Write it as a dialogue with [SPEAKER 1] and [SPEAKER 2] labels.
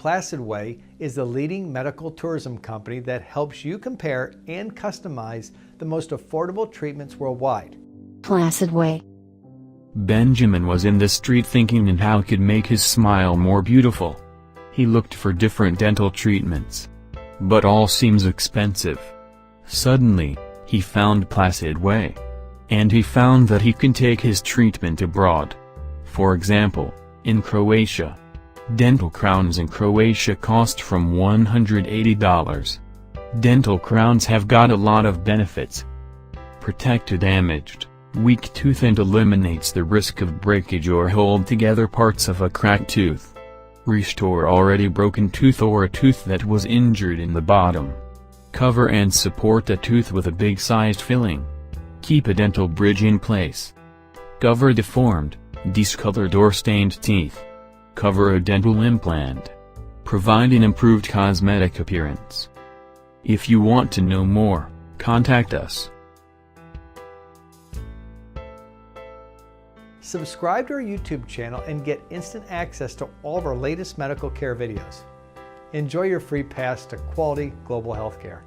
[SPEAKER 1] Placid Way is the leading medical tourism company that helps you compare and customize the most affordable treatments worldwide.
[SPEAKER 2] Placid Way.
[SPEAKER 3] Benjamin was in the street thinking on how he could make his smile more beautiful. He looked for different dental treatments, but all seems expensive. Suddenly, he found Placid Way. And he found that he can take his treatment abroad. For example, in Croatia. Dental crowns in Croatia cost from $180. Dental crowns have got a lot of benefits. Protect a damaged, weak tooth and eliminates the risk of breakage or hold together parts of a cracked tooth. Restore already broken tooth or a tooth that was injured in the bottom. Cover and support a tooth with a big-sized filling. Keep a dental bridge in place. Cover deformed, discolored or stained teeth. Cover a dental implant. Provide an improved cosmetic appearance. If you want to know more, contact us.
[SPEAKER 1] Subscribe to our YouTube channel and get instant access to all of our latest medical care videos. Enjoy your free pass to quality global healthcare.